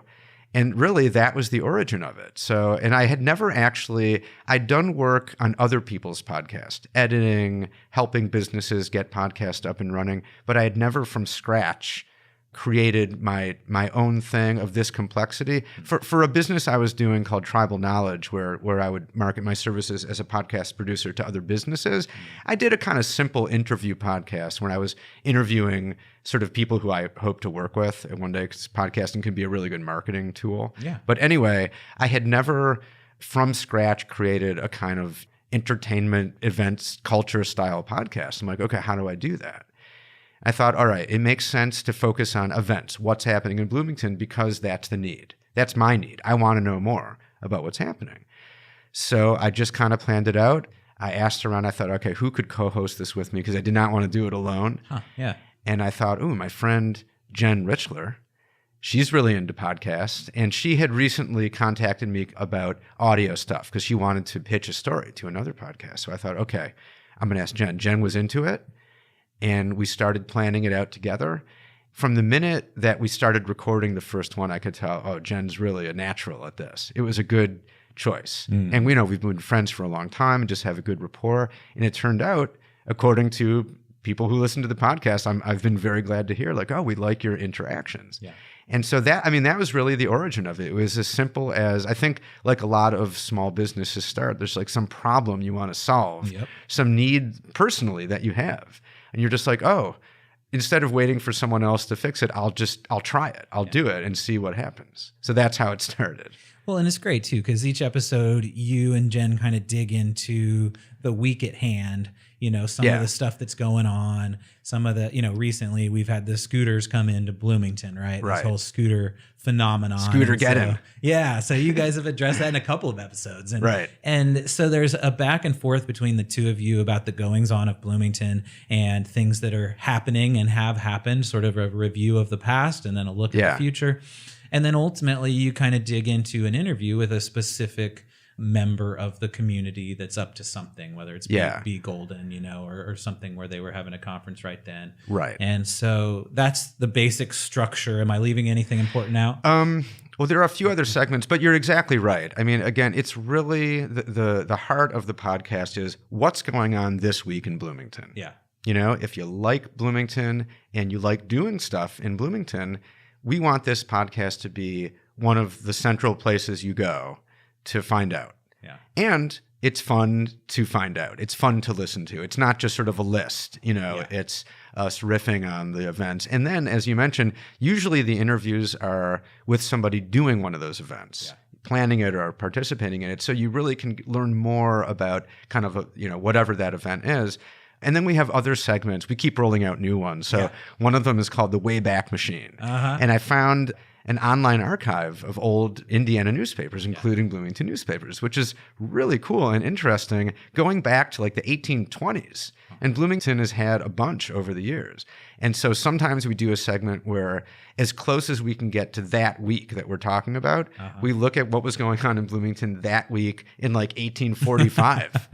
S2: And really, that was the origin of it. So, and I had never I'd done work on other people's podcasts, editing, helping businesses get podcasts up and running, but I had never from scratch created my own thing of this complexity for a business I was doing called Tribal Knowledge, where I would market my services as a podcast producer to other businesses. I did a kind of simple interview podcast when I was interviewing sort of people who I hope to work with one day, because podcasting can be a really good marketing tool.
S1: Yeah.
S2: But anyway, I had never from scratch created a kind of entertainment events culture style podcast. I'm like, okay, how do I do that? I thought, all right, it makes sense to focus on events, what's happening in Bloomington, because that's the need. That's my need. I want to know more about what's happening. So I just kind of planned it out. I asked around. I thought, okay, who could co-host this with me? Because I did not want to do it alone.
S1: Yeah.
S2: And I thought, my friend Jen Richler, she's really into podcasts. And she had recently contacted me about audio stuff because she wanted to pitch a story to another podcast. So I thought, okay, I'm going to ask Jen. Jen was into it. And we started planning it out together. From the minute that we started recording the first one, I could tell, Jen's really a natural at this. It was a good choice. And we've been friends for a long time and just have a good rapport. And it turned out, according to people who listen to the podcast, I've been very glad to hear, we like your interactions.
S1: Yeah.
S2: And so that was really the origin of it. It was as simple as, I think, like a lot of small businesses start, there's some problem you want to solve, some need personally that you have. And you're just like, instead of waiting for someone else to fix it, I'll try it. I'll do it and see what happens. So that's how it started.
S1: Well, and it's great too, because each episode you and Jen kind of dig into the week at hand. some of the stuff that's going on, some of the, recently we've had the scooters come into Bloomington, right? This whole scooter phenomenon.
S2: Scooter get him.
S1: Yeah. So you guys have addressed that in a couple of episodes. And,
S2: And
S1: so there's a back and forth between the two of you about the goings on of Bloomington and things that are happening and have happened, sort of a review of the past and then a look at the future. And then ultimately you kind of dig into an interview with a specific member of the community that's up to something, whether it's Be Golden, or something where they were having a conference right then.
S2: Right.
S1: And so that's the basic structure. Am I leaving anything important out?
S2: Well, there are a few other segments, but you're exactly right. I mean, again, it's really the heart of the podcast is what's going on this week in Bloomington.
S1: Yeah.
S2: If you like Bloomington and you like doing stuff in Bloomington, we want this podcast to be one of the central places you go to find out.
S1: Yeah.
S2: And it's fun to find out. It's fun to listen to. It's not just sort of a list, It's us riffing on the events. And then, as you mentioned, usually the interviews are with somebody doing one of those events, planning it or participating in it. So you really can learn more about kind of, whatever that event is. And then we have other segments. We keep rolling out new ones. So one of them is called the Wayback Machine. And I found an online archive of old Indiana newspapers, including Bloomington newspapers, which is really cool and interesting, going back to like the 1820s. And Bloomington has had a bunch over the years. And so sometimes we do a segment where, as close as we can get to that week that we're talking about, we look at what was going on in Bloomington that week in like 1845.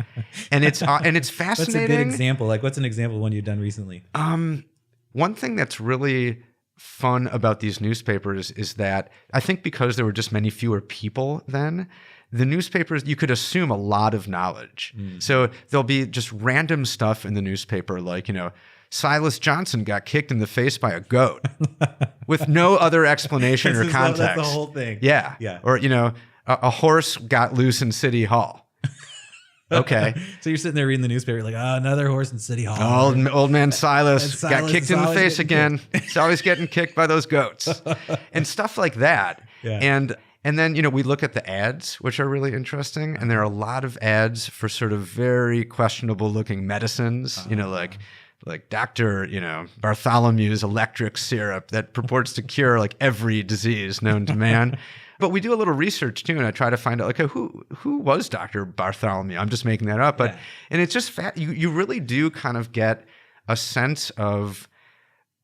S2: and it's fascinating.
S1: What's a good example? Like, what's an example of one you've done recently?
S2: One thing that's really fun about these newspapers is that I think because there were just many fewer people then, the newspapers, you could assume a lot of knowledge. So there'll be just random stuff in the newspaper like, Silas Johnson got kicked in the face by a goat with no other explanation or context.
S1: That's the whole thing.
S2: Yeah. Or, a horse got loose in City Hall. Okay.
S1: So you're sitting there reading the newspaper, you're like, another horse in City Hall.
S2: Old man Silas got kicked in the face again. He's always getting kicked by those goats and stuff like that. Yeah. And then, we look at the ads, which are really interesting. And there are a lot of ads for sort of very questionable looking medicines, like Dr. Bartholomew's electric syrup that purports to cure like every disease known to man. But we do a little research too, and I try to find out like who was Dr. Bartholomew. I'm just making that up, and it's just you really do kind of get a sense of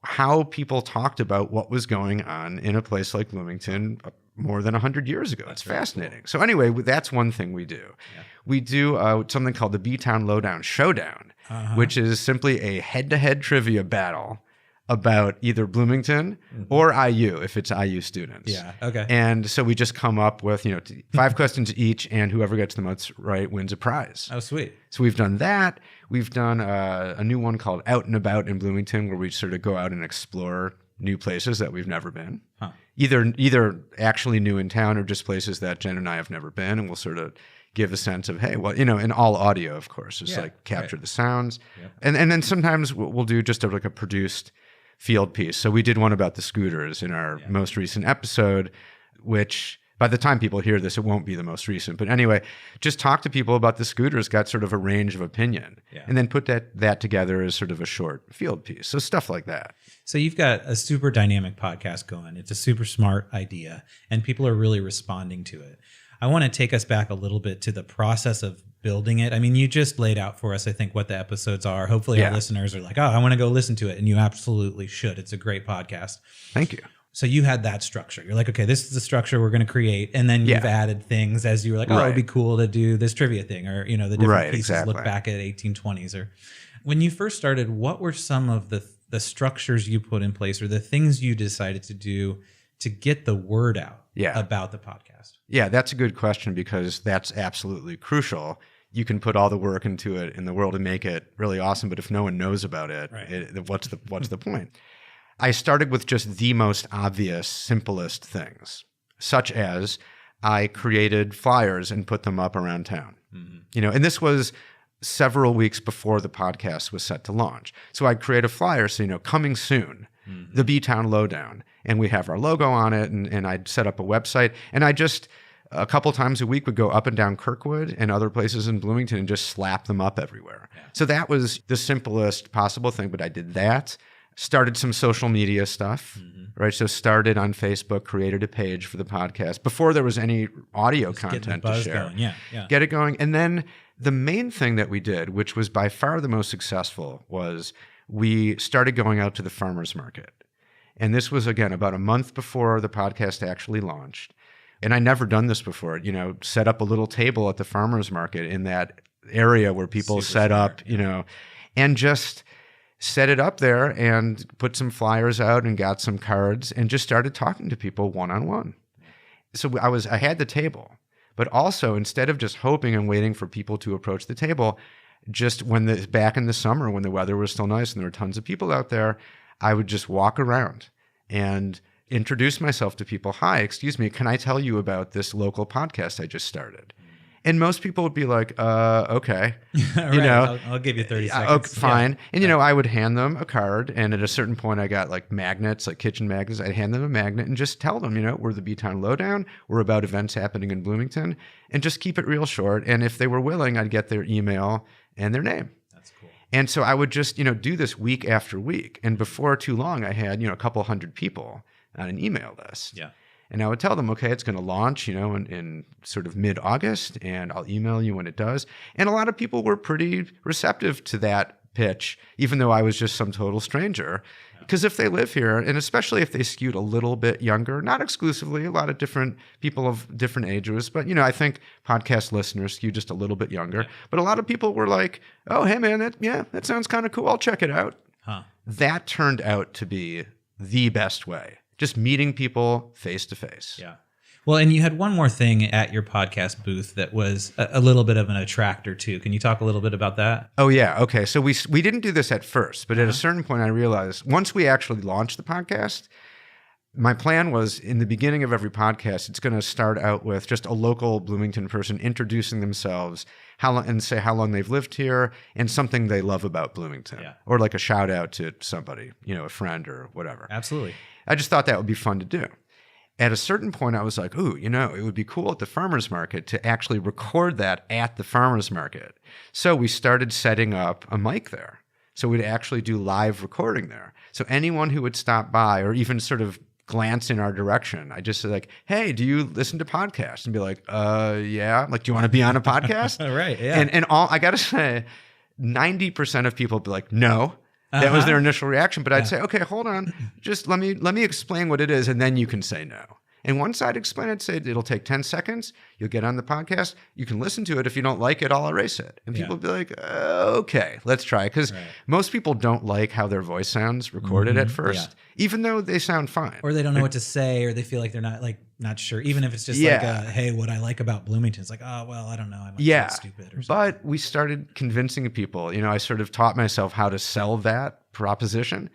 S2: how people talked about what was going on in a place like Bloomington more than 100 years ago. It's fascinating. Cool. So anyway, that's one thing we do. Yeah. We do something called the BTown LowDown Showdown, which is simply a head-to-head trivia battle about either Bloomington or IU, if it's IU students.
S1: Yeah, okay.
S2: And so we just come up with, 5 questions each, and whoever gets the most right wins a prize.
S1: Oh, sweet.
S2: So we've done that. We've done a new one called Out and About in Bloomington, where we sort of go out and explore new places that we've never been. Either actually new in town or just places that Jen and I have never been, and we'll sort of give a sense of, hey, well, in all audio, of course, just like capture the sounds. Yep. And then sometimes we'll do just like a produced field piece. So we did one about the scooters in our most recent episode, which by the time people hear this, it won't be the most recent. But anyway, just talk to people about the scooters, got sort of a range of opinion, and then put that together as sort of a short field piece. So stuff like that.
S1: So you've got a super dynamic podcast going. It's a super smart idea, and people are really responding to it. I want to take us back a little bit to the process of building it. I mean, you just laid out for us, I think, what the episodes are. Hopefully our listeners are like, I want to go listen to it. And you absolutely should. It's a great podcast.
S2: Thank you.
S1: So you had that structure. You're like, okay, this is the structure we're going to create. And then you've added things as you were like, it would be cool to do this trivia thing, or, the different pieces look back at 1820s. Or when you first started, what were some of the structures you put in place or the things you decided to do to get the word out about the podcast?
S2: Yeah, that's a good question, because that's absolutely crucial. You can put all the work into it in the world and make it really awesome, but if no one knows about it, what's the point? I started with just the most obvious, simplest things, such as I created flyers and put them up around town. And this was several weeks before the podcast was set to launch. So I'd create a flyer, so, coming soon, the BTown LowDown. And we have our logo on it, and I'd set up a website, and I just a couple times a week would go up and down Kirkwood and other places in Bloomington and just slap them up everywhere. Yeah. So that was the simplest possible thing, but I did that. Started some social media stuff, right? So started on Facebook, created a page for the podcast before there was any audio content to share.
S1: Going. Yeah.
S2: Get it going. And then the main thing that we did, which was by far the most successful, was we started going out to the farmers market. And this was, again, about a month before the podcast actually launched. And I never done this before, set up a little table at the farmers market in that area where people set up, and just set it up there and put some flyers out and got some cards and just started talking to people one-on-one. So I had the table, but also instead of just hoping and waiting for people to approach the table, just back in the summer when the weather was still nice and there were tons of people out there, I would just walk around and introduce myself to people. Hi, excuse me, can I tell you about this local podcast I just started? And most people would be like, okay.
S1: Right, I'll give you 30 seconds.
S2: Okay, fine. And, I would hand them a card. And at a certain point, I got like magnets, like kitchen magnets. I'd hand them a magnet and just tell them, we're the BTown LowDown. We're about events happening in Bloomington. And just keep it real short. And if they were willing, I'd get their email and their name.
S1: That's cool.
S2: And so I would just, do this week after week. And before too long, I had, a couple hundred people on an email list.
S1: Yeah.
S2: And I would tell them, okay, it's going to launch, in sort of mid-August, and I'll email you when it does. And a lot of people were pretty receptive to that pitch, even though I was just some total stranger. Because if they live here, and especially if they skewed a little bit younger, not exclusively, a lot of different people of different ages, but, I think podcast listeners skew just a little bit younger. Yeah. But a lot of people were like, oh, hey, man, that sounds kind of cool. I'll check it out.
S1: Huh.
S2: That turned out to be the best way. Just meeting people face to face.
S1: Yeah. Well, and you had one more thing at your podcast booth that was a little bit of an attractor too. Can you talk a little bit about that?
S2: Oh yeah. Okay. So we didn't do this at first, but at a certain point I realized once we actually launched the podcast, my plan was in the beginning of every podcast, it's going to start out with just a local Bloomington person introducing themselves, and say how long they've lived here and something they love about Bloomington, or like a shout out to somebody, a friend or whatever.
S1: Absolutely.
S2: I just thought that would be fun to do. At a certain point, I was like, ooh, it would be cool at the farmer's market to actually record that at the farmer's market. So we started setting up a mic there. So we'd actually do live recording there. So anyone who would stop by or even sort of glance in our direction, I just said like, hey, do you listen to podcasts? And be like, yeah. Like, do you want to be on a podcast?
S1: Right, yeah.
S2: And I got to say, 90% of people would be like, no. That was their initial reaction. But I'd say, okay, hold on. Just let me explain what it is, and then you can say no. And once I'd explain it, say it'll take 10 seconds. You'll get on the podcast. You can listen to it. If you don't like it, I'll erase it. And people will be like, okay, let's try it. Because most people don't like how their voice sounds recorded at first, even though they sound fine.
S1: Or they don't know what to say, or they feel like they're not sure. Even if it's just like, hey, what I like about Bloomington. It's like, oh, well, I don't know. I might feel stupid or something.
S2: But we started convincing people. I sort of taught myself how to sell that proposition.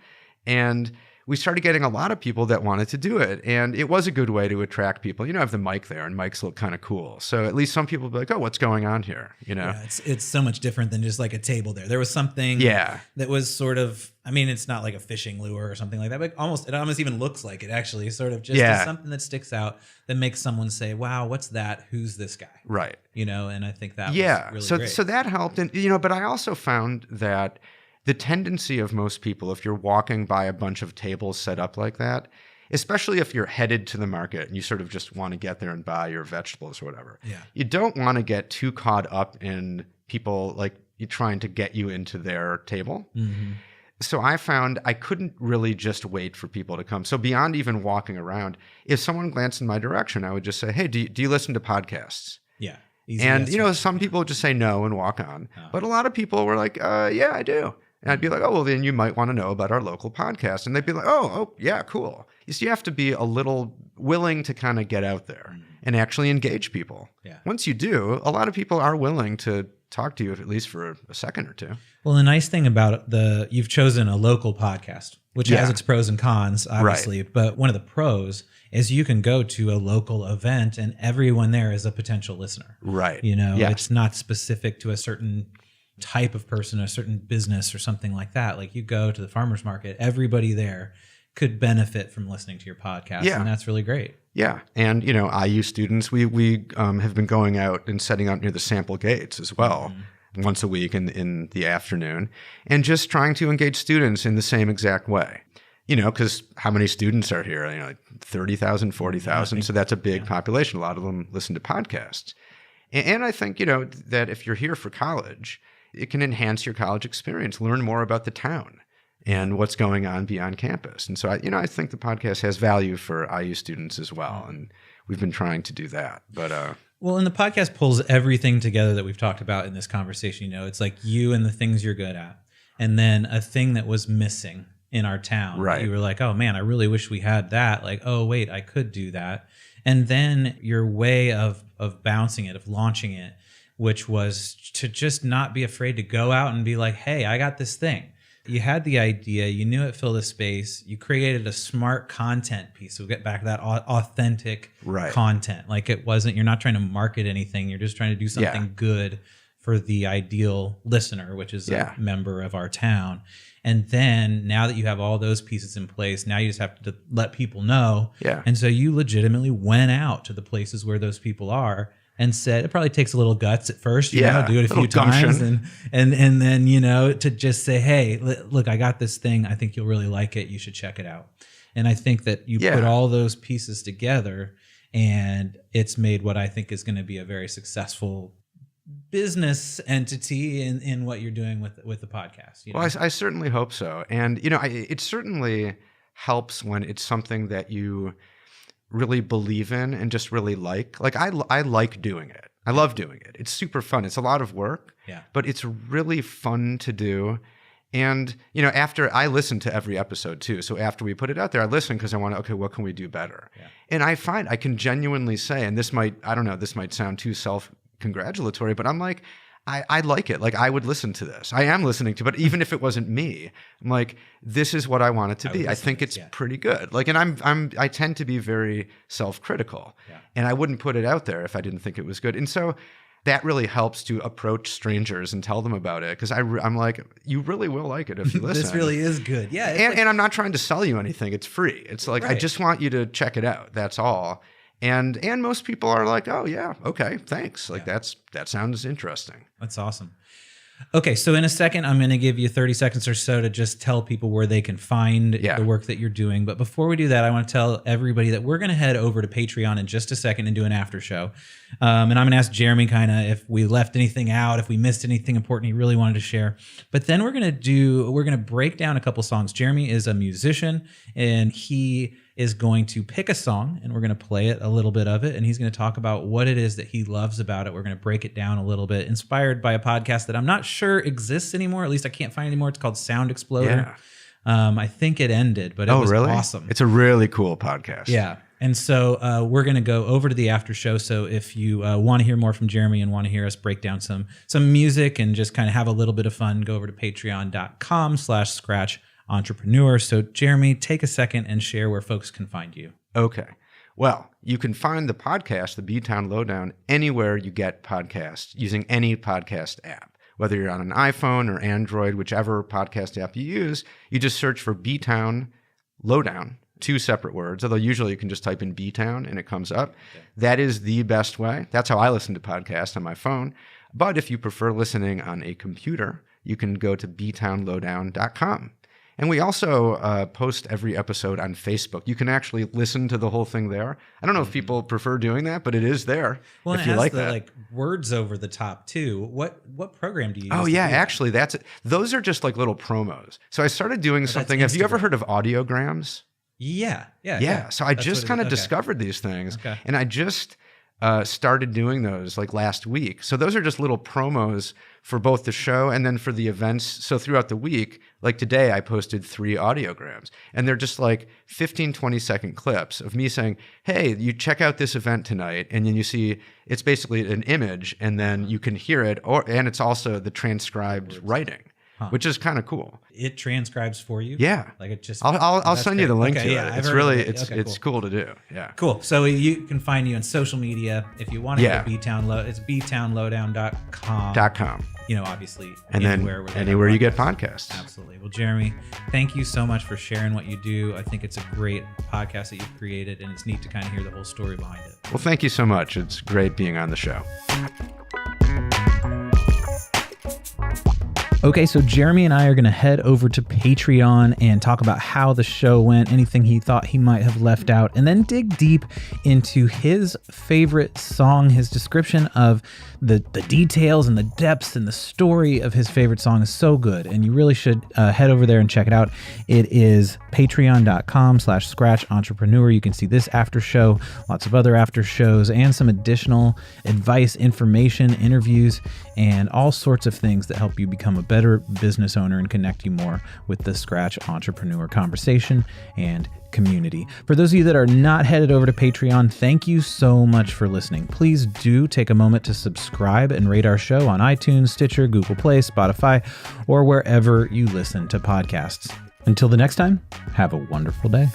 S2: And we started getting a lot of people that wanted to do it. And it was a good way to attract people. I have the mic there, and mics look kind of cool. So at least some people will be like, oh, what's going on here?
S1: Yeah, it's so much different than just like a table there. There was something that was sort of, it's not like a fishing lure or something like that, but it almost even looks like it actually, sort of just is something that sticks out that makes someone say, wow, what's that? Who's this guy?
S2: Right.
S1: And I think that was really great.
S2: So that helped. And, but I also found that the tendency of most people, if you're walking by a bunch of tables set up like that, especially if you're headed to the market and you sort of just want to get there and buy your vegetables or whatever, you don't want to get too caught up in people like you trying to get you into their table. Mm-hmm. So I found I couldn't really just wait for people to come. So beyond even walking around, if someone glanced in my direction, I would just say, hey, do you listen to podcasts?
S1: Yeah.
S2: And, some people would just say no and walk on. Oh. But a lot of people were like, yeah, I do. And I'd be like, oh, well, then you might want to know about our local podcast. And they'd be like, oh, yeah, cool. You have to be a little willing to kind of get out there and actually engage people. Yeah. Once you do, a lot of people are willing to talk to you at least for a second or two.
S1: Well, the nice thing about you've chosen a local podcast, which has its pros and cons, obviously. Right. But one of the pros is you can go to a local event and everyone there is a potential listener.
S2: Right.
S1: It's not specific to a certain type of person, a certain business or something like that. Like you go to the farmer's market, everybody there
S3: could benefit from listening to your podcast.
S2: Yeah.
S3: And that's really great.
S2: Yeah. And, IU students, we have been going out and setting up near the sample gates as well, once a week in the afternoon, and just trying to engage students in the same exact way. Because how many students are here? Like 30,000, 40,000. So that's a big population. A lot of them listen to podcasts. And I think, that if you're here for college, it can enhance your college experience, learn more about the town and what's going on beyond campus. And so, I think the podcast has value for IU students as well. And we've been trying to do that. But
S3: well, and the podcast pulls everything together that we've talked about in this conversation. It's like you and the things you're good at. And then a thing that was missing in our town.
S2: Right.
S3: You were like, oh man, I really wish we had that. Like, oh wait, I could do that. And then your way of bouncing it, of launching it, which was to just not be afraid to go out and be like, hey, I got this thing. You had the idea, you knew it filled a space, you created a smart content piece. So we get back to that authentic content. Like you're not trying to market anything, you're just trying to do something good for the ideal listener, which is a member of our town. And then now that you have all those pieces in place, now you just have to let people know. Yeah. And so you legitimately went out to the places where those people are and said, it probably takes a little guts at first, do it a few times. And then, to just say, hey, look, I got this thing. I think you'll really like it. You should check it out. And I think that you put all those pieces together and it's made what I think is going to be a very successful business entity in what you're doing with the podcast.
S2: Well, I certainly hope so. And, it certainly helps when it's something that you really believe in and just really like. Like I like doing it. I love doing it. It's super fun. It's a lot of work, but it's really fun to do. And, after I listen to every episode too. So after we put it out there, I listen because I want to, okay, what can we do better? Yeah. And I find I can genuinely say, and this might sound too self-congratulatory, but I'm like, I like it. Like I would listen to this. I am listening to, but even if it wasn't me, I'm like, this is what I want it to be. I think it's pretty good. Like, and I tend to be very self-critical, and I wouldn't put it out there if I didn't think it was good. And so that really helps to approach strangers and tell them about it. Cause I'm like, you really will like it if you listen.
S3: This really is good. Yeah.
S2: And I'm not trying to sell you anything. It's free. It's like, I just want you to check it out. That's all. And most people are like, oh yeah, okay, thanks. Like that sounds interesting.
S3: That's awesome. Okay, so in a second, I'm going to give you 30 seconds or so to just tell people where they can find the work that you're doing. But before we do that, I want to tell everybody that we're going to head over to Patreon in just a second and do an after show. And I'm going to ask Jeremy kind of if we left anything out, if we missed anything important he really wanted to share. But then we're going to break down a couple songs. Jeremy is a musician, and he is going to pick a song, and we're going to play it, a little bit of it, and he's going to talk about what it is that he loves about it. We're going to break it down a little bit, inspired by a podcast that I'm not sure exists anymore. At least I can't find anymore. It's called Sound Exploder. Yeah. I think it ended, but it was really awesome.
S2: It's a really cool podcast.
S3: Yeah. And so we're going to go over to the after show. So if you want to hear more from Jeremy and want to hear us break down some music and just kind of have a little bit of fun, go over to patreon.com/scratch entrepreneur. So Jeremy, take a second and share where folks can find you.
S2: Okay. Well, you can find the podcast, the BTown LowDown, anywhere you get podcasts using any podcast app. Whether you're on an iPhone or Android, whichever podcast app you use, you just search for BTown LowDown, 2 separate words, although usually you can just type in BTown and it comes up. Okay. That is the best way. That's how I listen to podcasts on my phone. But if you prefer listening on a computer, you can go to BTownLowDown.com. And we also post every episode on Facebook. You can actually listen to the whole thing there. I don't know if people prefer doing that, but it is there.
S3: Well,
S2: if
S3: and
S2: you
S3: it has
S2: like
S3: the
S2: that.
S3: Words over the top too. What program do you use?
S2: Oh yeah, actually that's it. Those are just like little promos. So I started doing something. Have you ever heard of audiograms?
S3: Yeah.
S2: So I just kind of discovered these things, and I just started doing those like last week. So those are just little promos for both the show and then for the events. So throughout the week, like today, I posted 3 audiograms, and they're just like 15, 20-second clips of me saying, hey, you check out this event tonight. And then you see it's basically an image, and then you can hear it, and it's also the transcribed writing. Which is kind of cool.
S3: It transcribes for you.
S2: Yeah,
S3: like it just.
S2: I'll send you the link to it.
S3: Yeah,
S2: it's really it's cool to do. Yeah,
S3: cool. So you can find you on social media if you want to. It's BTownLowDown.com. obviously
S2: And
S3: anywhere
S2: then
S3: where
S2: anywhere you get podcasts.
S3: Absolutely. Well, Jeremy, thank you so much for sharing what you do. I think it's a great podcast that you've created, and it's neat to kind of hear the whole story behind it.
S2: Well, thank you so much. It's great being on the show.
S1: Okay, so Jeremy and I are going to head over to Patreon and talk about how the show went, anything he thought he might have left out, and then dig deep into his favorite song. His description of the details and the depths and the story of his favorite song is so good, and you really should head over there and check it out. It is patreon.com/Scratch Entrepreneur. You can see this after show, lots of other after shows, and some additional advice, information, interviews, and all sorts of things that help you become a better business owner and connect you more with the Scratch Entrepreneur conversation and community. For those of you that are not headed over to Patreon, thank you so much for listening. Please do take a moment to subscribe and rate our show on iTunes, Stitcher, Google Play, Spotify, or wherever you listen to podcasts. Until the next time, have a wonderful day.